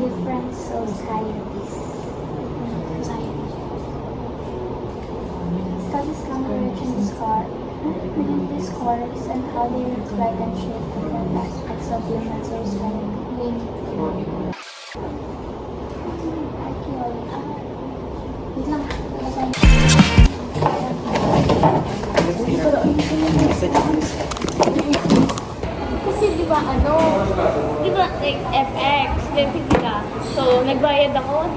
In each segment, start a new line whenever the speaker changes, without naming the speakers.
different societies. Studies long origin within these scholars and how they reflect and shape different aspects of human society. Wait lang. Kasi di ba like FX, then ka. So, nagbayad ako.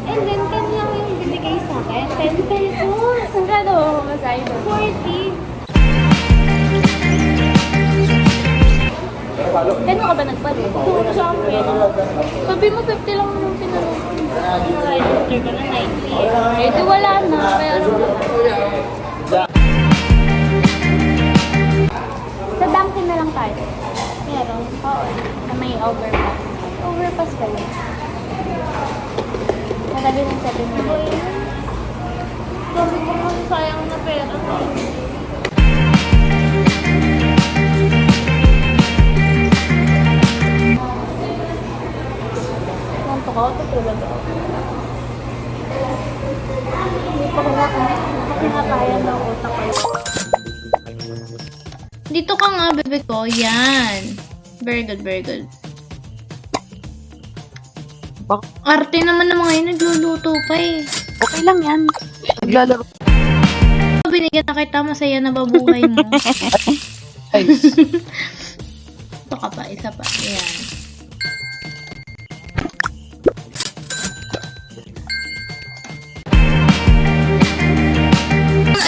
And then, 10 lang yung binigay sa akin. 10 pesos. Ang gano mo masay doon? 40. Gano'n ka ba nagpalit? Turo sa akin. Sabi mo, 50 lang yung pinanong. Register ka na 90. Eh, di wala na. Kaya ano na. Sa Dunkin na lang tayo. Meron? Oo. Na may overpass. Overpass ka yun. Natabi ng 7 minutes. Sabi ko mo, sayang na pera. Nanto ka? Tutulog ako. Hindi pa kinakaya ng utak ko.
Dito ka nga, bebe ko. Yan. Very good, very good. Arte naman ng mga yun, nagluluto pa eh.
Okay lang yan. Naglalaro.
Binigyan na kita, masaya na ba buhay mo? Ito ka pa, isa pa. Ayan.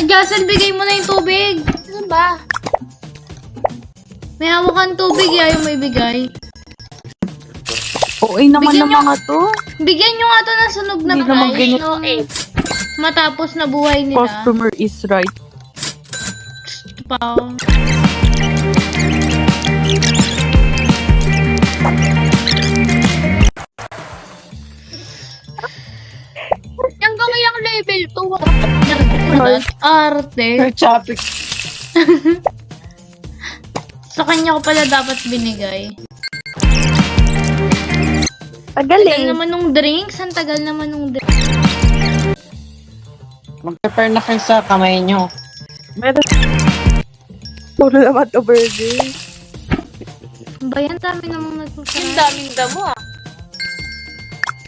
Jassel, bigay mo na yung tubig. Ano ba? May hawak kang tubig, ayaw mo ibigay.
Okay naman
Bigyan
ng
nyo-
mga to.
Bigyan nyo nga to ng sunog na
Hindi naman
kain.
ganyan.
Okay. Matapos na buhay nila.
Customer is right.
Pa. Hanggang yung level 2. Arte.
Traffic.
Sa kanya ko pala dapat binigay. Tagal
Pagaling.
naman nung drinks. Ang tagal naman nung drinks.
Mag-prepare na kayo sa kamay nyo.
Meron. Puro naman to burger.
Bayan, dami namang nagpupunta.
Yung daming damo ah.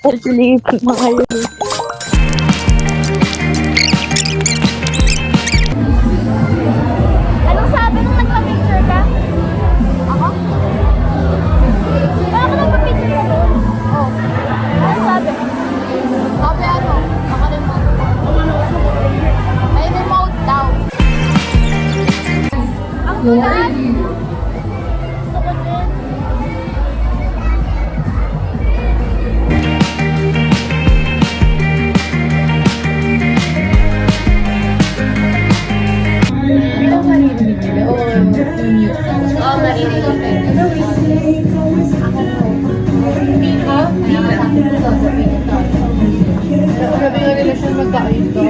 Actually, mga yun.
Anong sabi nung nagpa-picture ka? Ako? Baka nagpa-picture ka doon? Oo. Anong sabi? Sabi ano? Naka-remote. May remote daw. Ang tulas! Gusto ko din. Oo, maririnig.
Sabi nga nila siya magkain to.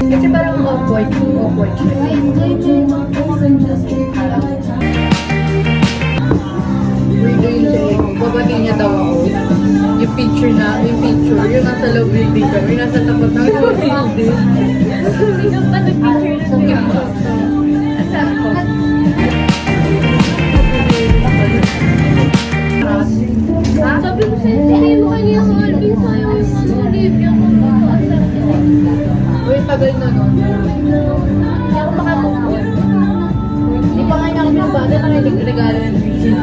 Kasi parang awkward siya. Babating niya daw ako. Yung picture, yung nasa love building kami, nasa tapat ng love building.
Sino pa nag-picture sa picture?
Sabi ko sa'yo, hindi mo kanya ang Alvin, sayang yung Olivia ko. Uy, tagal na nun. Hindi ako makatukod. Hindi pa nga niya kami ng bata na regalo ng Virgin.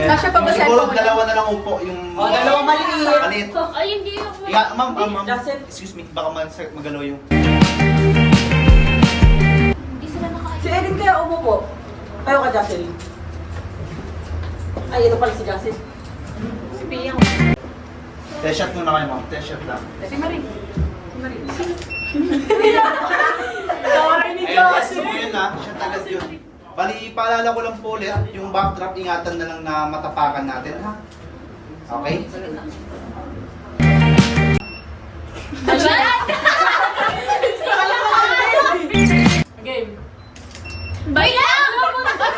Kasya pa ba sa
Siguro dalawa na lang upo yung...
dalawa maliit.
Maliit.
Ay, hindi ako.
Ma'am, excuse me, baka magalaw yung...
Hindi sila nakain.
Si Erin kaya umupo. Tayo ka, Jocelyn. Ay, ito pala si Jocelyn.
Si Pia.
Test shot muna kayo, ma'am. Test shot lang.
Si Marie. Si Marie.
Sorry ni
Ayun, test mo yun ha. Shot agad yun. Bali, paalala ko lang po ulit, yung backdrop, ingatan na lang na matapakan natin ha. Okay?
Game.
Wait lang!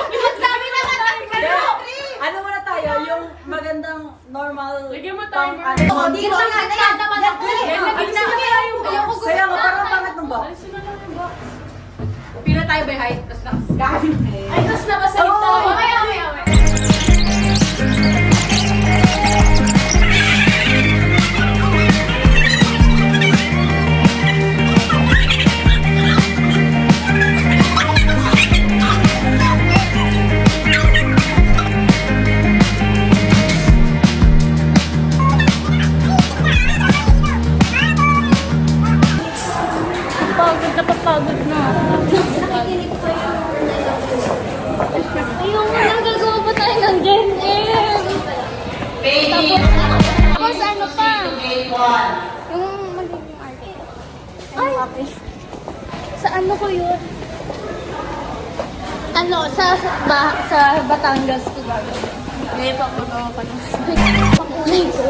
Magsabi naman tayo kayo!
Ano muna tayo? Yung magandang normal...
Lagyan mo
pang-
timer.
ano,
Oo, dito na yan naman ako. Ayoko gusto
Kaya nga,
na.
parang pangat ng box.
Pila tayo by height, tapos nakasgay.
Ay, tapos nabasalit
Oo.
tayo. Okay.
Pagod na papagod na.
Nakikinig pa yung ayun, nagagawa pa tayo ng Gen M. Tapos ano pa? Yung magiging arte. Ay! Sa ano ko yun? Ano, sa Batangas ko gagawin. Ngayon pa ko naman pa ng pakulay ko.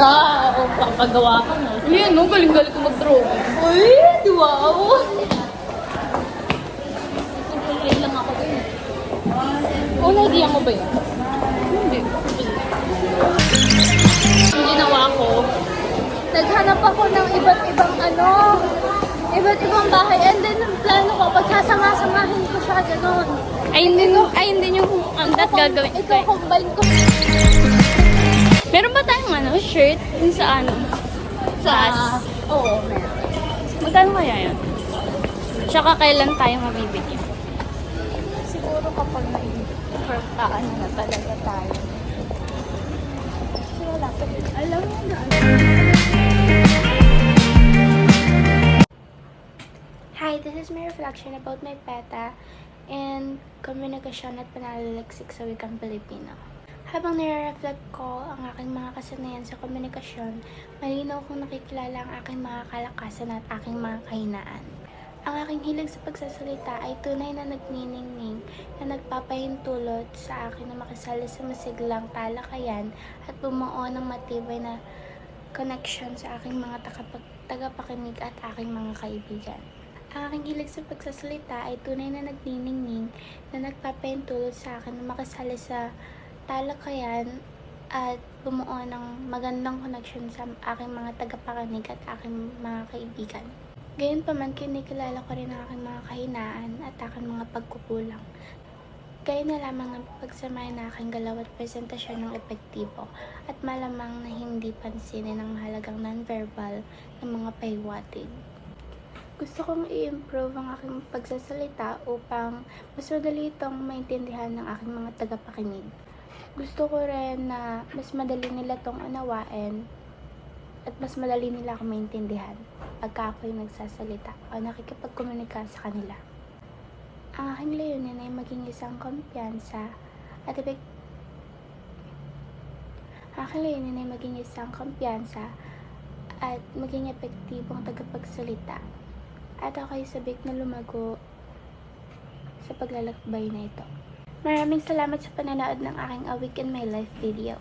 Oo, papagawa ka na.
Yan, no? Galing-galing ko mag-draw.
Uy, wow!
Nagkulay lang ako dun.
Oh, na-idea mo ba yun? Hindi.
Yung ginawa ko,
Naghanap ako ng iba't ibang iba't ibang bahay. And then, ang plano ko, pagsasama-samahin ko siya, gano'n.
ay hindi yung that gagawin ko. eh.
Iko-combine ko.
Meron ba tayong shirt? Yung sa ano?
Oo, meron.
Magkano kaya yun? Tsaka kailan tayo mabibigyan?
Siguro kapag nag-pertaan na talaga tayo. Kasi wala pa din. Alam mo na. Hi, this is my reflection about my PETA and komunikasyon at pananaliksik sa wikang Pilipino. Habang nire-reflect ko ang aking mga kasanayan sa komunikasyon, malinaw kong nakikilala ang aking mga kalakasan at aking mga kahinaan. Ang aking hilig sa pagsasalita ay tunay na nagniningning na nagpapahintulot sa akin na makisali sa masiglang talakayan at bumuo ng matibay na connection sa aking mga tagapakinig at aking mga kaibigan. Ang aking hilig sa pagsasalita ay tunay na nagniningning na nagpapahintulot sa akin na makisali sa talakayan at bumuo ng magandang connection sa aking mga tagapakinig at aking mga kaibigan. Gayunpaman, kinikilala ko rin ang aking mga kahinaan at aking mga pagkukulang. Gaya na lamang ng pagsamahin na aking galaw at presentasyon ng epektibo at malamang na hindi pansinin ang mahalagang non-verbal ng mga pahiwatig. Gusto kong i-improve ang aking pagsasalita upang mas madali itong maintindihan ng aking mga tagapakinig. Gusto ko rin na mas madali nila itong unawain at mas madali nila ako maintindihan pagka ako'y nagsasalita o nakikipagkomunika sa kanila. Ang aking layunin ay maging isang kumpiyansa at maging epektibong tagapagsalita at ako'y sabik na lumago sa paglalakbay na ito. Maraming salamat sa panonood ng aking A Week in My Life video.